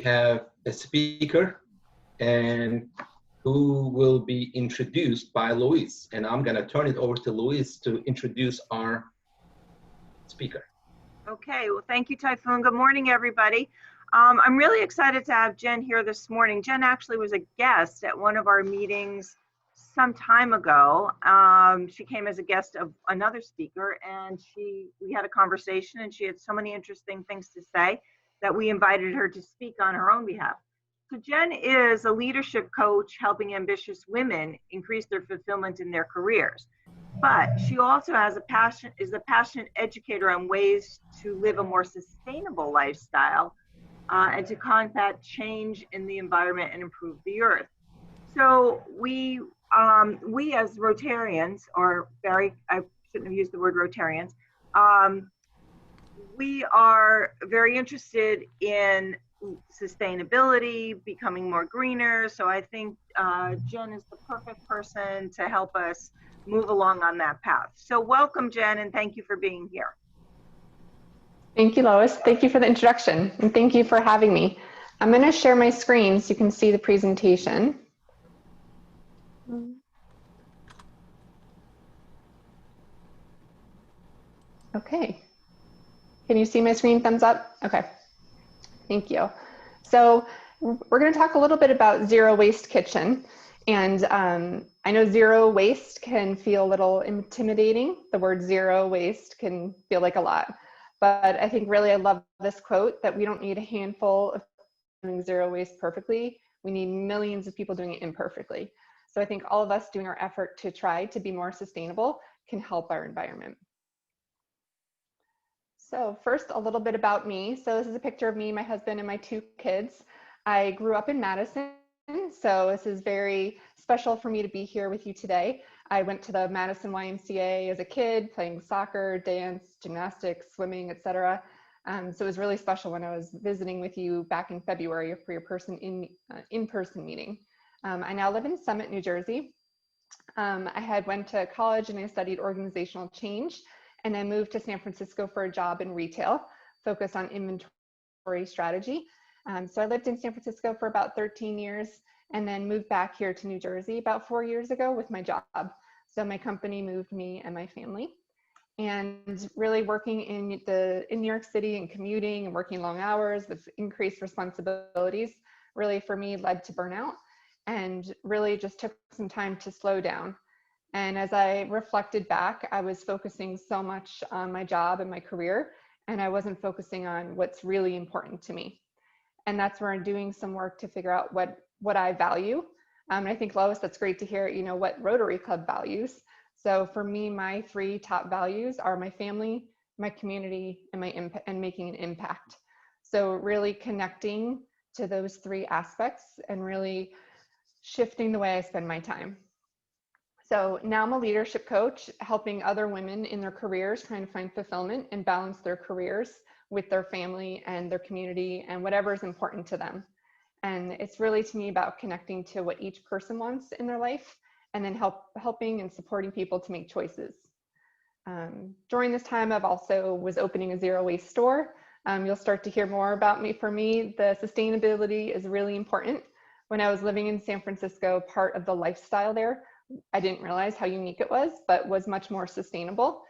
have a speaker and who will be introduced by Luis. And I'm going to turn it over to Luis to introduce our speaker. Okay, well, thank you, Typhoon. Good morning, everybody. I'm really excited to have Jen here this morning. Jen actually was a guest at one of our meetings some time ago. She came as a guest of another speaker, and we had a conversation, and she had so many interesting things to say that we invited her to speak on her own behalf. So Jen is a leadership coach helping ambitious women increase their fulfillment in their careers. But she also is a passionate educator on ways to live a more sustainable lifestyle and to combat change in the environment and improve the earth. So we as Rotarians, or I shouldn't have used the word Rotarians, we are very interested in sustainability, becoming more greener. So I think Jen is the perfect person to help us move along on that path. So welcome, Jen, and thank you for being here. Thank you, Lois. Thank you for the introduction, and thank you for having me. I'm going to share my screen so you can see the presentation. Okay. Can you see my screen? Thumbs up? Okay. Thank you. So we're going to talk a little bit about Zero Waste Kitchen. And I know zero waste can feel a little intimidating. The word zero waste can feel like a lot. But I think really I love this quote that we don't need a handful of doing zero waste perfectly. We need millions of people doing it imperfectly. So I think all of us doing our effort to try to be more sustainable can help our environment. So first, a little bit about me. So this is a picture of me, my husband, and my 2 kids. I grew up in Madison. So this is very special for me to be here with you today. I went to the Madison YMCA as a kid, playing soccer, dance, gymnastics, swimming, etc. So it was really special when I was visiting with you back in February for your in-person meeting. I now live in Summit, New Jersey. I had went to college and I studied organizational change, and I moved to San Francisco for a job in retail, focused on inventory strategy. So I lived in San Francisco for about 13 years and then moved back here to New Jersey about 4 years ago with my job. So my company moved me and my family. And really working in New York City and commuting and working long hours with increased responsibilities really for me led to burnout, and really just took some time to slow down. And as I reflected back, I was focusing so much on my job and my career, and I wasn't focusing on what's really important to me. And that's where I'm doing some work to figure out what I value. And I think, Lois, that's great to hear, you know, what Rotary Club values. So for me, my 3 top values are my family, my community, and making an impact. So really connecting to those 3 aspects and really shifting the way I spend my time. So now I'm a leadership coach, helping other women in their careers, trying to find fulfillment and balance their careers with their family and their community and whatever is important to them. And it's really to me about connecting to what each person wants in their life, and then helping and supporting people to make choices. During this time, I've also was opening a zero waste store. You'll start to hear more about me. For me, the sustainability is really important. When I was living in San Francisco, part of the lifestyle there, I didn't realize how unique it was, but was much more sustainable.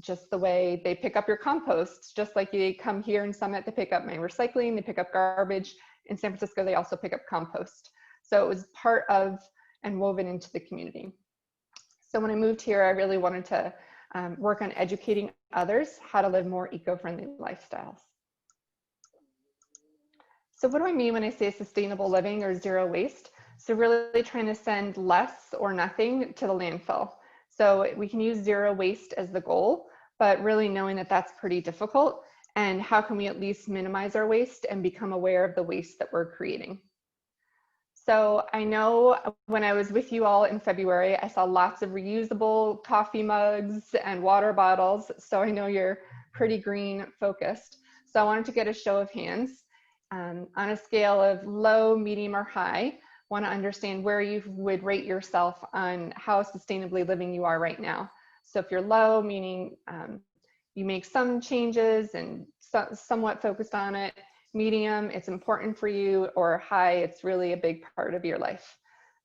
Just the way they pick up your compost, just like they come here in Summit to pick up my recycling, they pick up garbage. In San Francisco, they also pick up compost. So it was part of and woven into the community. So when I moved here, I really wanted to work on educating others how to live more eco-friendly lifestyles. So what do I mean when I say sustainable living or zero waste? So really trying to send less or nothing to the landfill. So we can use zero waste as the goal, but really knowing that that's pretty difficult, and how can we at least minimize our waste and become aware of the waste that we're creating. So I know when I was with you all in February, I saw lots of reusable coffee mugs and water bottles. So I know you're pretty green focused. So I wanted to get a show of hands on a scale of low, medium, or high. Want to understand where you would rate yourself on how sustainably living you are right now. So if you're low, meaning you make some changes and somewhat focused on it, medium, it's important for you, or high, it's really a big part of your life.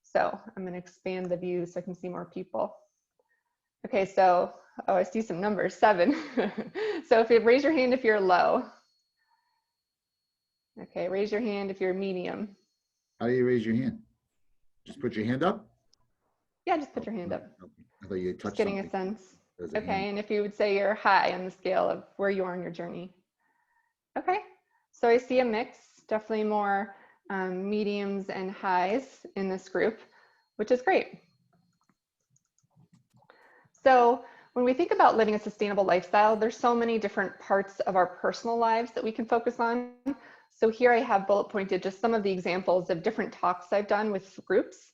So I'm going to expand the view so I can see more people. Okay, so, oh, I see some numbers, 7. So if you raise your hand if you're low. Okay, raise your hand if you're medium. How do you raise your hand? Just put your hand up? Yeah, just put your hand up. I thought you Just touched getting a something. sense. There's a Okay, hand. and if you would say you're high on the scale of where you are in your journey. Okay, so I see a mix, definitely more mediums and highs in this group, which is great. So when we think about living a sustainable lifestyle, there's so many different parts of our personal lives that we can focus on. So here I have bullet pointed just some of the examples of different talks I've done with groups.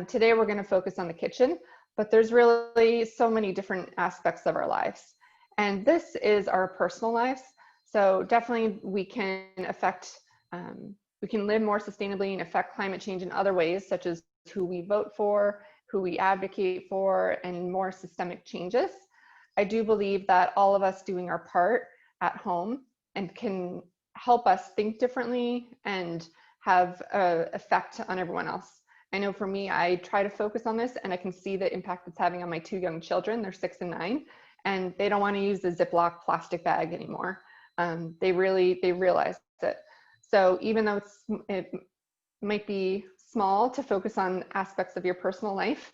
Today we're going to focus on the kitchen, but there's really so many different aspects of our lives. And this is our personal lives. So definitely we can affect, we can live more sustainably and affect climate change in other ways, such as who we vote for, who we advocate for, and more systemic changes. I do believe that all of us doing our part at home and can help us think differently and have an effect on everyone else. I know for me, I try to focus on this and I can see the impact it's having on my 2 young children. They're 6 and 9, and they don't want to use the Ziploc plastic bag anymore. They realize it. So even though it might be small to focus on aspects of your personal life,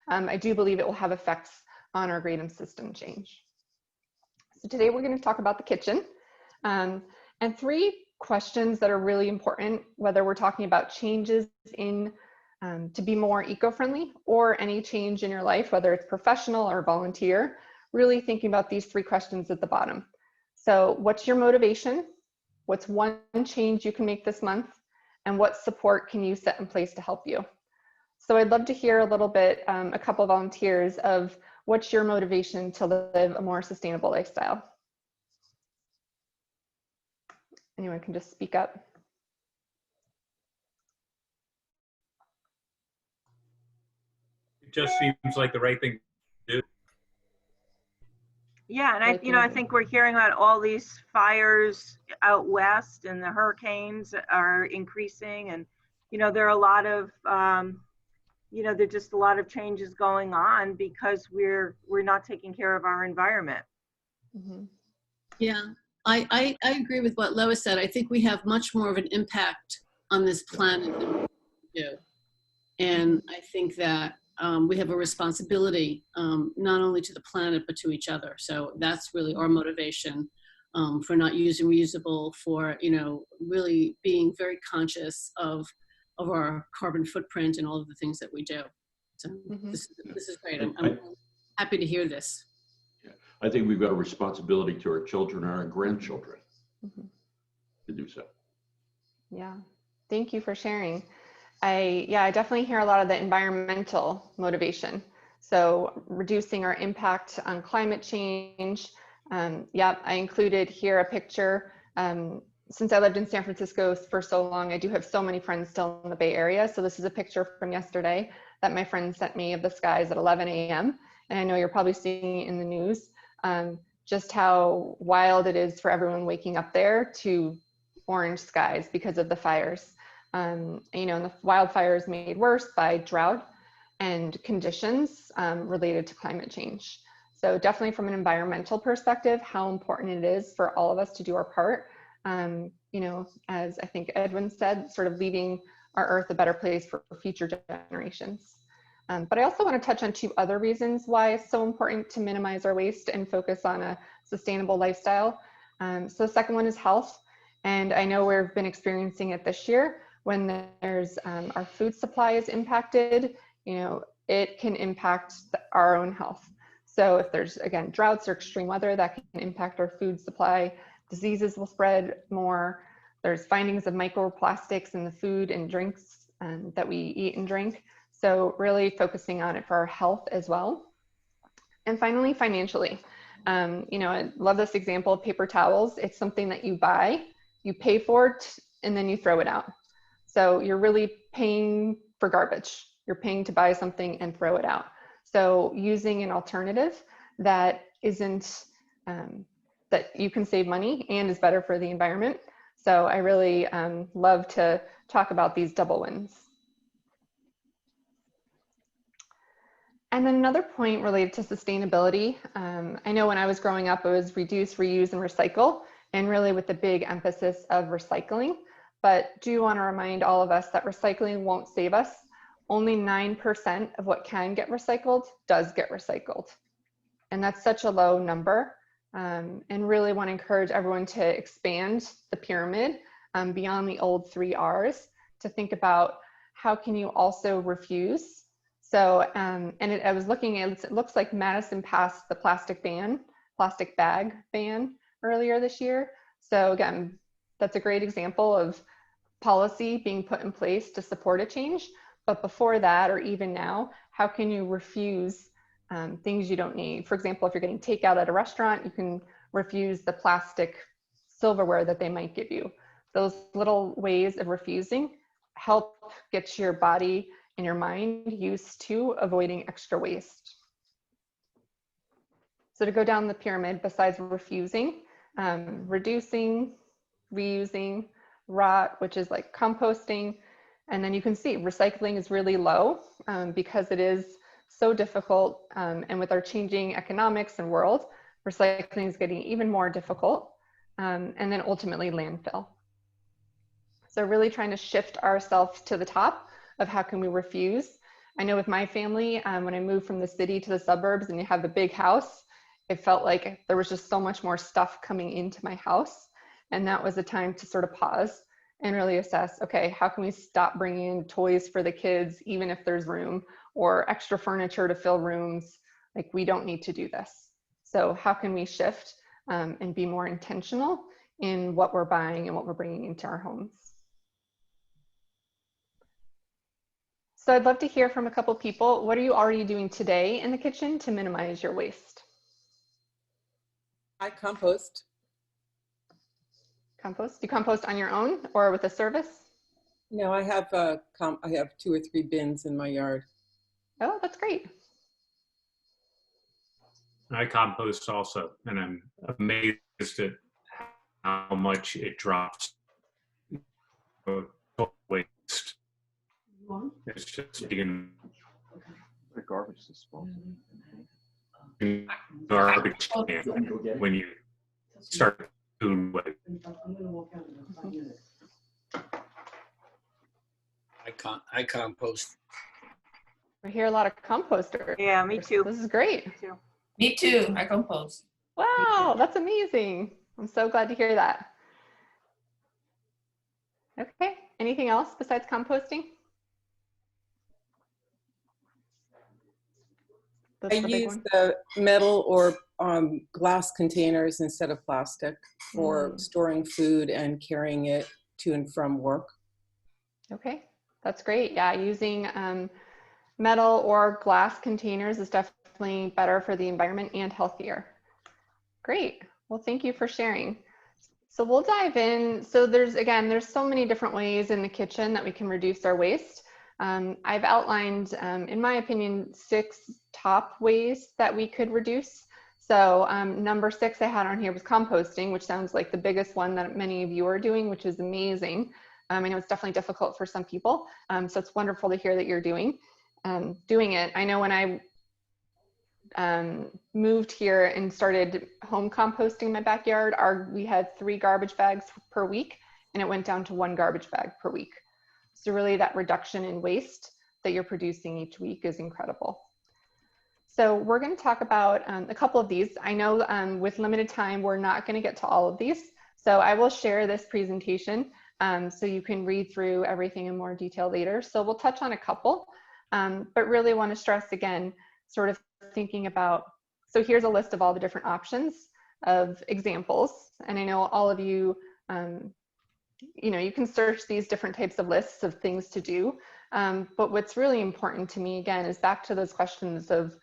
I do believe it will have effects on our grade and system change. So today we're going to talk about the kitchen, and 3 questions that are really important, whether we're talking about changes in to be more eco-friendly or any change in your life, whether it's professional or volunteer, really thinking about these 3 questions at the bottom. So what's your motivation? What's one change you can make this month? And what support can you set in place to help you? So I'd love to hear a little bit, a couple of volunteers of what's your motivation to live a more sustainable lifestyle? Anyone can just speak up. It just seems like the right thing to do. Yeah, and I think we're hearing about all these fires out west, and the hurricanes are increasing, and there are a lot of there's just a lot of changes going on because we're not taking care of our environment. Mm-hmm. Yeah, I agree with what Lois said. I think we have much more of an impact on this planet than we do, and I think that we have a responsibility not only to the planet but to each other. So that's really our motivation for not using reusable, for really being very conscious of our carbon footprint and all of the things that we do. So this is great. I'm happy to hear this. Yeah. I think we've got a responsibility to our children and our grandchildren to do so. Yeah, thank you for sharing. I definitely hear a lot of the environmental motivation. So reducing our impact on climate change. I included here a picture. Since I lived in San Francisco for so long, I do have so many friends still in the Bay Area. So this is a picture from yesterday that my friend sent me of the skies at 11 a.m. And I know you're probably seeing it in the news, just how wild it is for everyone waking up there to orange skies because of the fires. And the wildfires made worse by drought and conditions related to climate change. So definitely from an environmental perspective, how important it is for all of us to do our part. As I think Edwin said, sort of leaving our earth a better place for future generations. But I also want to touch on 2 other reasons why it's so important to minimize our waste and focus on a sustainable lifestyle. So the second one is health. And I know we've been experiencing it this year when there's our food supply is impacted, it can impact our own health. So if there's, again, droughts or extreme weather, that can impact our food supply. Diseases will spread more. There's findings of microplastics in the food and drinks that we eat and drink. So really focusing on it for our health as well. And finally, financially. I love this example of paper towels. It's something that you buy, you pay for it, and then you throw it out. So you're really paying for garbage. You're paying to buy something and throw it out. So using an alternative that isn't, that you can save money and is better for the environment. So I really love to talk about these double wins. And then another point related to sustainability. I know when I was growing up, it was reduce, reuse, and recycle, and really with the big emphasis of recycling. But do want to remind all of us that recycling won't save us. Only 9% of what can get recycled does get recycled. And that's such a low number. And really want to encourage everyone to expand the pyramid beyond the old 3 R's to think about how can you also refuse. So, I was looking at, it looks like Madison passed the plastic bag ban earlier this year. So again, that's a great example of policy being put in place to support a change. But before that, or even now, how can you refuse things you don't need? For example, if you're getting takeout at a restaurant, you can refuse the plastic silverware that they might give you. Those little ways of refusing help get your body and your mind used to avoiding extra waste. So to go down the pyramid, besides refusing, reducing, reusing, rot, which is like composting, and then you can see recycling is really low because it is so difficult, and with our changing economics and world, recycling is getting even more difficult, and then ultimately landfill. So really trying to shift ourselves to the top of how can we refuse. I know with my family, when I moved from the city to the suburbs and you have the big house, it felt like there was just so much more stuff coming into my house. And that was a time to sort of pause and really assess, okay, how can we stop bringing in toys for the kids, even if there's room, or extra furniture to fill rooms? Like, we don't need to do this. So how can we shift and be more intentional in what we're buying and what we're bringing into our homes? So I'd love to hear from a couple people. What are you already doing today in the kitchen to minimize your waste? I compost. Compost? Do you compost on your own or with a service? No, I have I have 2 or 3 bins in my yard. Oh, that's great. I compost also, and I'm amazed at how much it drops waste. It's just being The garbage disposal. garbage can when you start food waste. I compost. I hear a lot of composters. Yeah, me too. This is great. Me too. Me too. I compost. Wow, that's amazing. I'm so glad to hear that. Okay, anything else besides composting? I use the metal or glass containers instead of plastic for storing food and carrying it to and from work. Okay, that's great. Yeah, using metal or glass containers is definitely better for the environment and healthier. Great. Well, thank you for sharing. So we'll dive in. So there's so many different ways in the kitchen that we can reduce our waste. I've outlined, in my opinion, 6 top ways that we could reduce. So number 6 I had on here was composting, which sounds like the biggest one that many of you are doing, which is amazing. I know it's definitely difficult for some people. So it's wonderful to hear that you're doing it. I know when I moved here and started home composting in my backyard, we had 3 garbage bags per week, and it went down to 1 garbage bag per week. So really that reduction in waste that you're producing each week is incredible. So we're going to talk about a couple of these. I know with limited time, we're not going to get to all of these. So I will share this presentation so you can read through everything in more detail later. So we'll touch on a couple, but really want to stress again, sort of thinking about, so here's a list of all the different options of examples. And I know all of you, you can search these different types of lists of things to do. But what's really important to me, again, is back to those questions of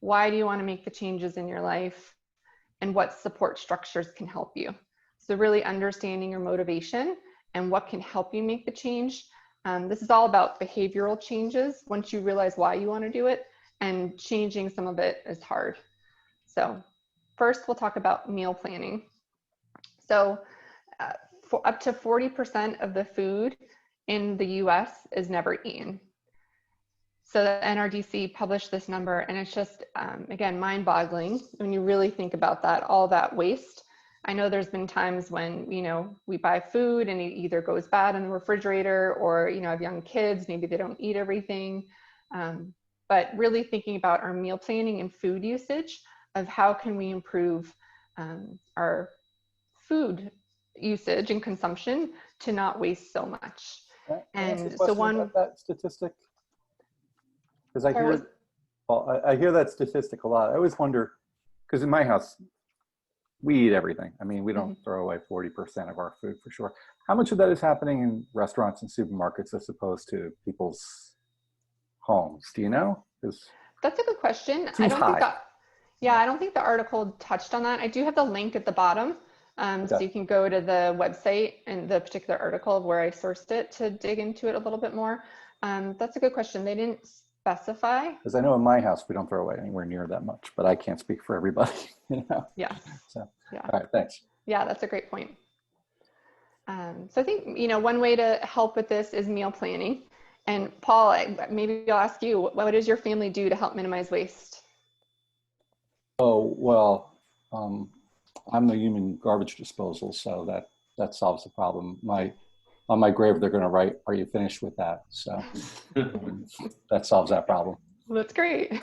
why do you want to make the changes in your life and what support structures can help you. So really understanding your motivation and what can help you make the change. This is all about behavioral changes. Once you realize why you want to do it, and changing some of it is hard. So first we'll talk about meal planning. So up to 40% of the food in the US is never eaten. So the NRDC published this number, and it's just, again, mind-boggling when you really think about that, all that waste. I know there's been times when, you know, we buy food and it either goes bad in the refrigerator, or, you know, have young kids, maybe they don't eat everything. But really thinking about our meal planning and food usage, of how can we improve our food usage and consumption to not waste so much. Can I ask a And so question one, about that statistic? Because I Sorry, hear, what- well, I hear that statistic a lot. I always wonder, because in my house, we eat everything. I mean, we don't throw away 40% of our food for sure. How much of that is happening in restaurants and supermarkets as opposed to people's homes? Do you know? that's a good question. I Seems don't think high. that, yeah, I don't think the article touched on that. I do have the link at the bottom. So Okay. you can go to the website and the particular article of where I sourced it to dig into it a little bit more. That's a good question. They didn't specify. Because I know in my house, we don't throw away anywhere near that much, but I can't speak for everybody, you know? Yes. So, Yeah. all right, thanks. Yeah, that's a great point. So I think, you know, one way to help with this is meal planning. And Paul, maybe I'll ask you, what does your family do to help minimize waste? Oh, well, I'm the human garbage disposal, so that solves the problem. On my grave, they're going to write, "Are you finished with that?" So that solves that problem. That's great.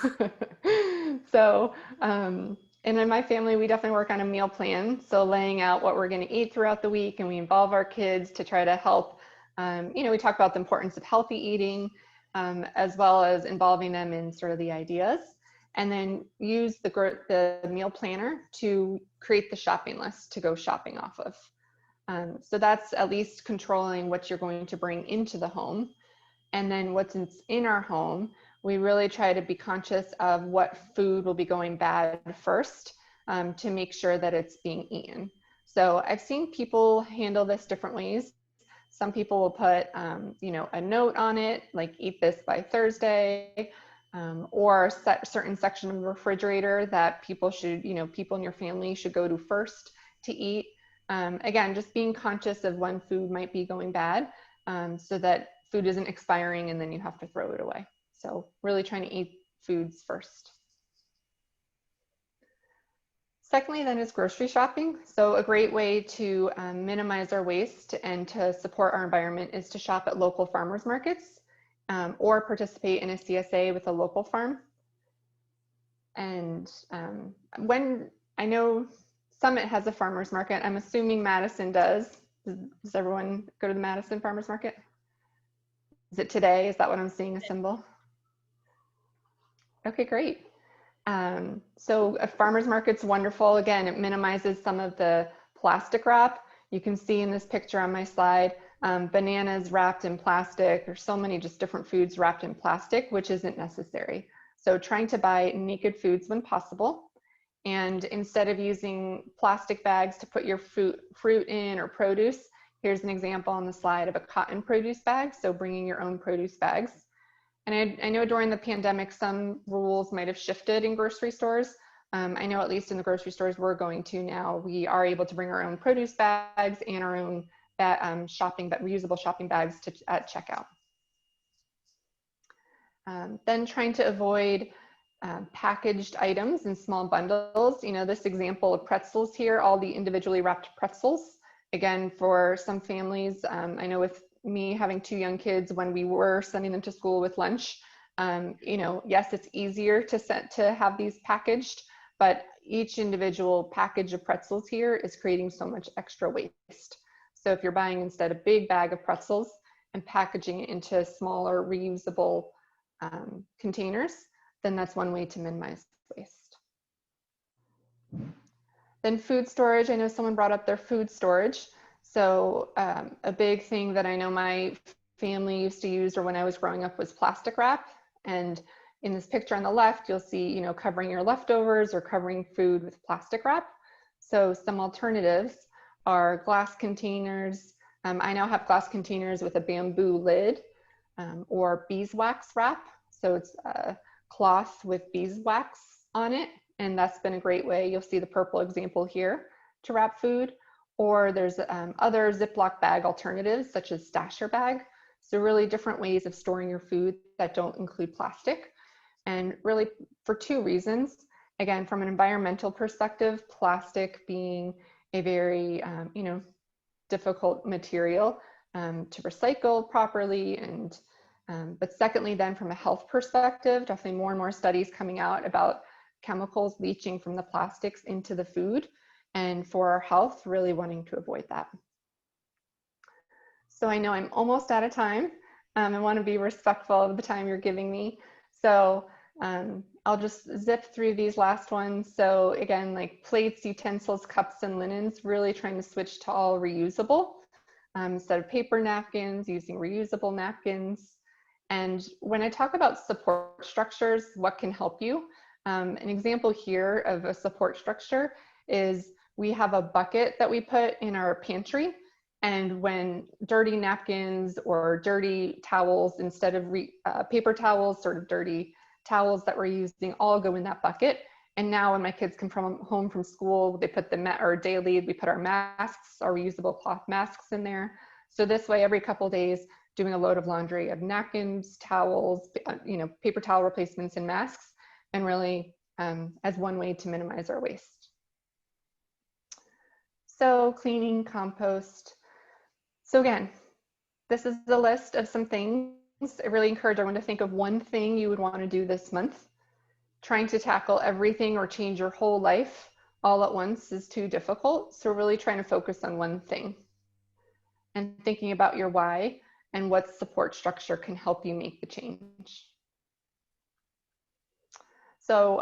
So, and in my family, we definitely work on a meal plan. So laying out what we're going to eat throughout the week, and we involve our kids to try to help. You know, we talk about the importance of healthy eating, as well as involving them in sort of the ideas, and then use the meal planner to create the shopping list to go shopping off of. So that's at least controlling what you're going to bring into the home. And then what's in our home, we really try to be conscious of what food will be going bad first, to make sure that it's being eaten. So I've seen people handle this different ways. Some people will put, you know, a note on it, like eat this by Thursday, or set certain section of the refrigerator that people should, you know, people in your family should go to first to eat. Again, just being conscious of when food might be going bad, so that food isn't expiring and then you have to throw it away. So really trying to eat foods first. Secondly, then, is grocery shopping. So a great way to minimize our waste and to support our environment is to shop at local farmers markets, or participate in a CSA with a local farm. And when I know Summit has a farmers market, I'm assuming Madison does. Does everyone go to the Madison farmers market? Is it today? Is that what I'm seeing, a symbol? Okay, great. So a farmer's market's wonderful. Again, it minimizes some of the plastic wrap. You can see in this picture on my slide, bananas wrapped in plastic. There's so many just different foods wrapped in plastic, which isn't necessary. So trying to buy naked foods when possible. And instead of using plastic bags to put your fruit in or produce, here's an example on the slide of a cotton produce bag. So bringing your own produce bags. And I know during the pandemic, some rules might have shifted in grocery stores. I know at least in the grocery stores we're going to now, we are able to bring our own produce bags and our own reusable shopping bags at checkout. Then trying to avoid packaged items in small bundles. You know, this example of pretzels here, all the individually wrapped pretzels. Again, for some families, I know with me having 2 young kids, when we were sending them to school with lunch, you know, yes, it's easier to have these packaged, but each individual package of pretzels here is creating so much extra waste. So if you're buying instead a big bag of pretzels and packaging it into smaller reusable containers, then that's one way to minimize waste. Then food storage. I know someone brought up their food storage. So a big thing that I know my family used to use, or when I was growing up, was plastic wrap. And in this picture on the left, you'll see, you know, covering your leftovers or covering food with plastic wrap. So some alternatives are glass containers. I now have glass containers with a bamboo lid, or beeswax wrap. So it's a cloth with beeswax on it. And that's been a great way. You'll see the purple example here to wrap food. or there's other Ziploc bag alternatives such as stasher bag. So really different ways of storing your food that don't include plastic. And really for two reasons. Again, from an environmental perspective, plastic being a very, difficult material to recycle properly. And, but secondly, then from a health perspective, definitely more and more studies coming out about chemicals leaching from the plastics into the food. And for our health, really wanting to avoid that. So I know I'm almost out of time. I want to be respectful of the time you're giving me. So I'll just zip through these last ones. So again, like plates, utensils, cups, and linens, really trying to switch to all reusable. Instead of paper napkins, using reusable napkins. And when I talk about support structures, what can help you? An example here of a support structure is we have a bucket that we put in our pantry. And when dirty napkins or dirty towels, instead of paper towels, sort of dirty towels that we're using, all go in that bucket. And now when my kids come home from school, they put or daily, we put our masks, our reusable cloth masks in there. So this way, every couple of days, doing a load of laundry of napkins, towels, paper towel replacements and masks, and really as one way to minimize our waste. So cleaning, compost. So again, this is the list of some things. I really encourage everyone to think of one thing you would want to do this month. Trying to tackle everything or change your whole life all at once is too difficult. So really trying to focus on one thing and thinking about your why and what support structure can help you make the change. So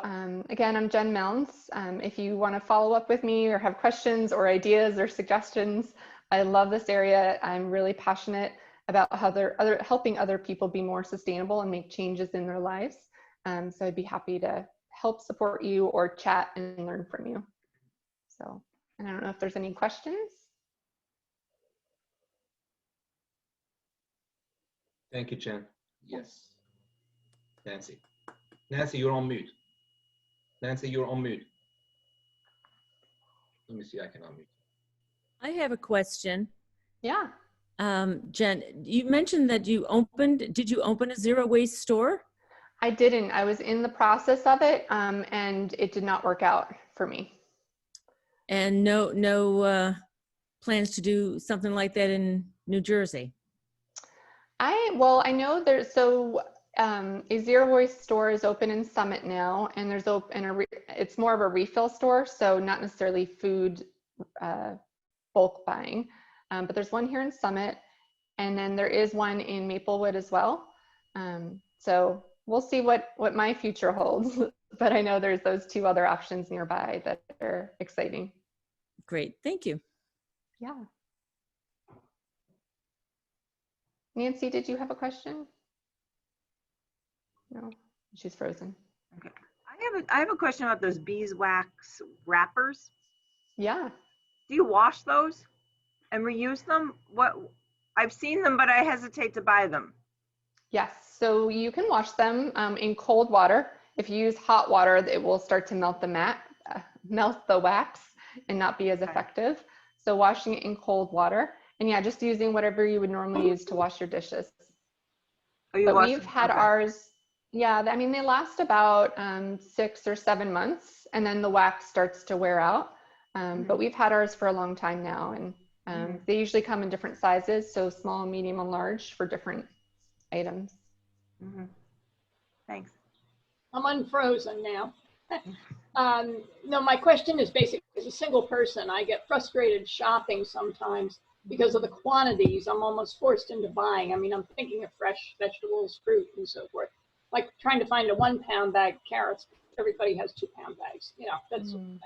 again, I'm Jen Milnes. If you want to follow up with me or have questions or ideas or suggestions, I love this area. I'm really passionate about how helping other people be more sustainable and make changes in their lives. So I'd be happy to help support you or chat and learn from you. So, and I don't know if there's any questions. Thank you, Jen. Yes. Nancy. Nancy, you're on mute. Nancy, you're on mute. Let me see, I can unmute. I have a question. Yeah. Jen, you mentioned that did you open a zero waste store? I didn't. I was in the process of it, and it did not work out for me. And no plans to do something like that in New Jersey? Well, I know there's, so a zero waste store is open in Summit now, and there's it's more of a refill store, so not necessarily food bulk buying, but there's one here in Summit, and then there is one in Maplewood as well. So we'll see what my future holds, but I know there's those two other options nearby that are exciting. Great, thank you. Yeah. Nancy, did you have a question? No, she's frozen. Okay. I have a question about those beeswax wrappers. Yeah. Do you wash those and reuse them? I've seen them, but I hesitate to buy them. Yes, so you can wash them in cold water. If you use hot water, it will start to melt the wax and not be as effective. So washing it in cold water, and yeah, just using whatever you would normally use to wash your dishes. But we've had ours, yeah, I mean, they last about 6 or 7 months, and then the wax starts to wear out. But we've had ours for a long time now, and they usually come in different sizes, so small, medium, and large for different items. Thanks. I'm unfrozen now. No, my question is basic. As a single person, I get frustrated shopping sometimes because of the quantities I'm almost forced into buying. I mean, I'm thinking of fresh vegetables, fruit, and so forth. Like trying to find a 1-pound bag of carrots. Everybody has 2-pound bags, that sort of thing.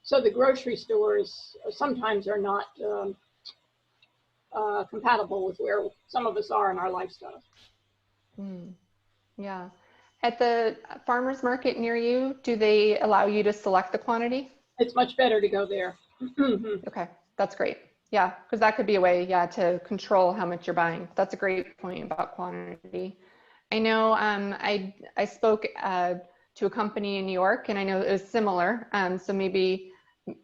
So the grocery stores sometimes are not compatible with where some of us are in our lifestyle. Yeah. At the farmer's market near you, do they allow you to select the quantity? It's much better to go there. Okay, that's great. Yeah, because that could be a way, to control how much you're buying. That's a great point about quantity. I know I spoke to a company in New York, and I know it was similar. So maybe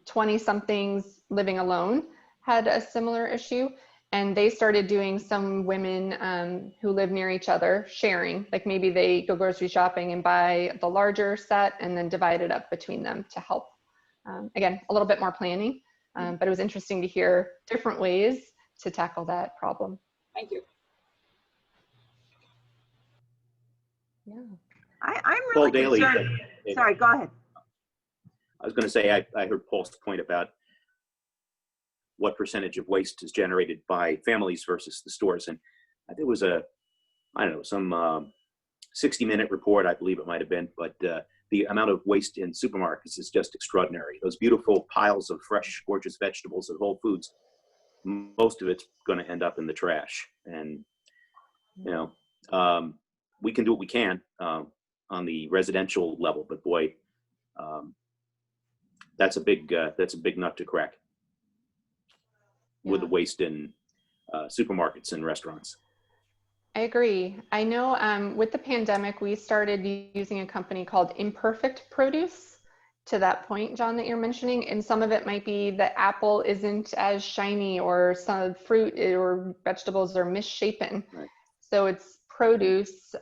20-somethings living alone, had a similar issue, and they started doing, some women who live near each other sharing, like maybe they go grocery shopping and buy the larger set and then divide it up between them to help. Again, a little bit more planning, but it was interesting to hear different ways to tackle that problem. Thank you. Yeah. I'm really Paul Daly. concerned. Sorry, go ahead. I was going to say, I heard Paul's point about what percentage of waste is generated by families versus the stores. And I think it was some 60-minute report, I believe it might have been, but the amount of waste in supermarkets is just extraordinary. Those beautiful piles of fresh, gorgeous vegetables at Whole Foods, most of it's going to end up in the trash. And, we can do what we can on the residential level, but boy, that's a big nut to crack with the waste in supermarkets and restaurants. I agree. I know with the pandemic, we started using a company called Imperfect Produce, to that point, John, that you're mentioning. And some of it might be the apple isn't as shiny, or some fruit or vegetables are misshapen. Right. So it's produce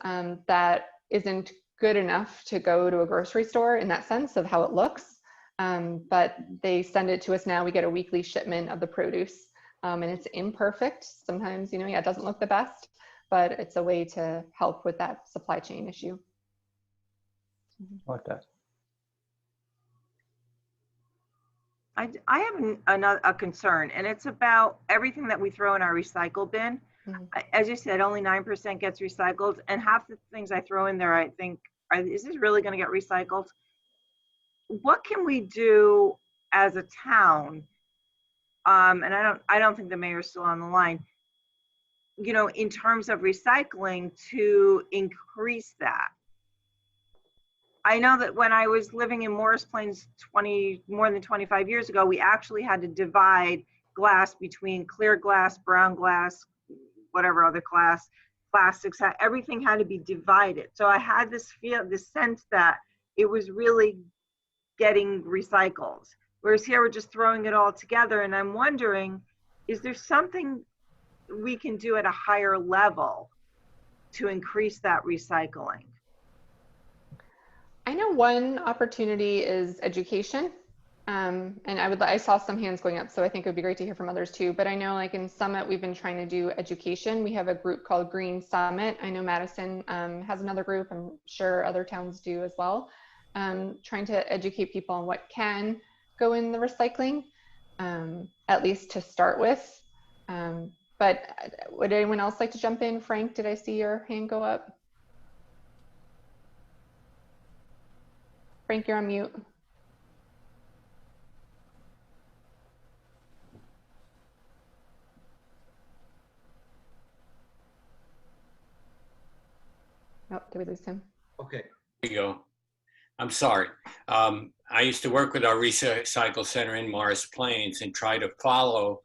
that isn't good enough to go to a grocery store in that sense of how it looks. But they send it to us now. We get a weekly shipment of the produce, and it's imperfect. Sometimes, it doesn't look the best, but it's a way to help with that supply chain issue. I like that. I have a concern, and it's about everything that we throw in our recycle bin. As you said, only 9% gets recycled, and half the things I throw in there, I think, is this really going to get recycled? What can we do as a town? And I don't think the mayor's still on the line. In terms of recycling, to increase that. I know that when I was living in Morris Plains more than 25 years ago, we actually had to divide glass between clear glass, brown glass, whatever other glass, plastics, everything had to be divided. So I had this sense that it was really getting recycled. Whereas here we're just throwing it all together. And I'm wondering, is there something we can do at a higher level to increase that recycling? I know one opportunity is education. And I saw some hands going up, so I think it would be great to hear from others too. But I know, like in Summit, we've been trying to do education. We have a group called Green Summit. I know Madison has another group. I'm sure other towns do as well. Trying to educate people on what can go in the recycling, at least to start with. But would anyone else like to jump in? Frank, did I see your hand go up? Frank, you're on mute. Oh, did we lose him? Okay. There you go. I'm sorry. I used to work with our recycle center in Morris Plains and try to follow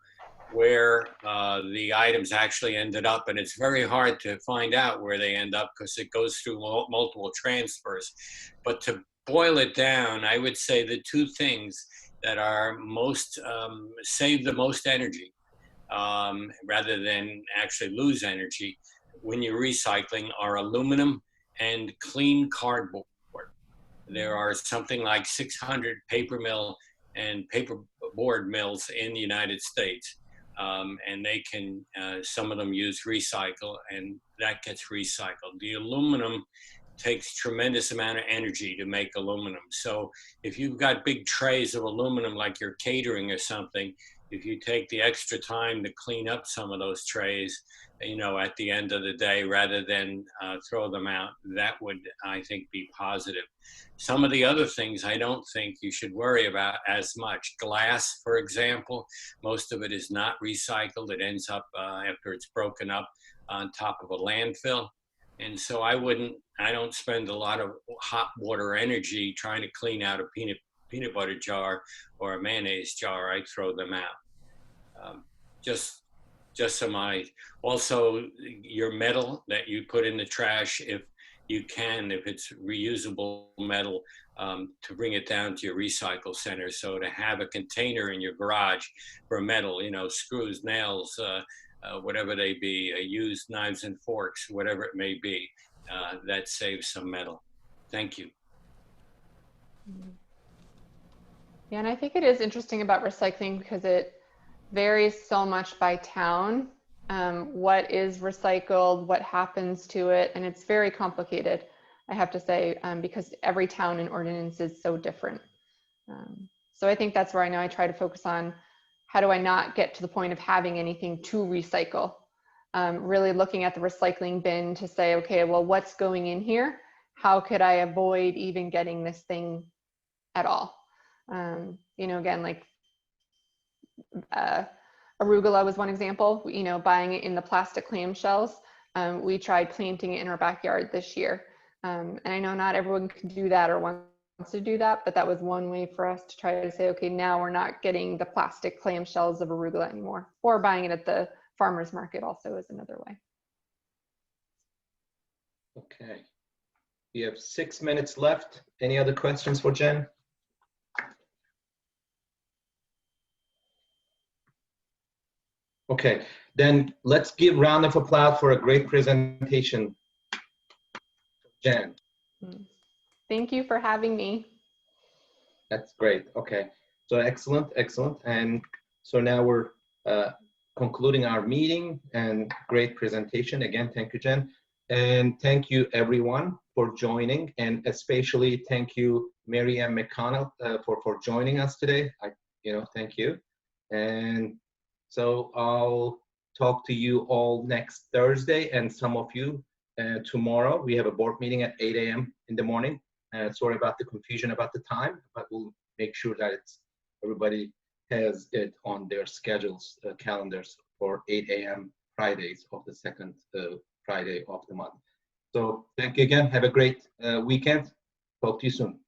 where the items actually ended up. And it's very hard to find out where they end up because it goes through multiple transfers. But to boil it down, I would say the two things that are most, save the most energy rather than actually lose energy when you're recycling are aluminum and clean cardboard. There are something like 600 paper mill and paperboard mills in the United States. And they can, some of them use recycle, and that gets recycled. The aluminum takes tremendous amount of energy to make aluminum. So if you've got big trays of aluminum, like you're catering or something, if you take the extra time to clean up some of those trays, at the end of the day, rather than throw them out, that would, I think, be positive. Some of the other things I don't think you should worry about as much. Glass, for example, most of it is not recycled. It ends up, after it's broken up, on top of a landfill. And so I don't spend a lot of hot water energy trying to clean out a peanut butter jar or a mayonnaise jar. I throw them out. Just also your metal that you put in the trash, if you can, if it's reusable metal, to bring it down to your recycle center. So to have a container in your garage for metal, you know, screws, nails, whatever they be, used knives and forks, whatever it may be, that saves some metal. Thank you. Yeah, and I think it is interesting about recycling because it varies so much by town. What is recycled, what happens to it, and it's very complicated, I have to say, because every town and ordinance is so different. So I think that's where I know I try to focus on how do I not get to the point of having anything to recycle. Really looking at the recycling bin to say, okay, well, what's going in here? How could I avoid even getting this thing at all? You know, again, like arugula was one example, you know, buying it in the plastic clamshells. We tried planting it in our backyard this year. And I know not everyone can do that or wants to do that, but that was one way for us to try to say, okay, now we're not getting the plastic clamshells of arugula anymore, or buying it at the farmer's market also is another way. Okay. We have 6 minutes left. Any other questions for Jen? Okay, then let's give a round of applause for a great presentation, Jen. Thank you for having me. That's great. Okay, so excellent, excellent. And so now we're concluding our meeting, and great presentation. Again, thank you, Jen. And thank you everyone for joining, and especially thank you, Mary Ann McConnell, for joining us today. Thank you. And so I'll talk to you all next Thursday, and some of you tomorrow. We have a board meeting at 8 a.m. in the morning. Sorry about the confusion about the time, but we'll make sure that everybody has it on their schedules, calendars for 8 a.m. Fridays of the second Friday of the month. So thank you again. Have a great weekend. Talk to you soon.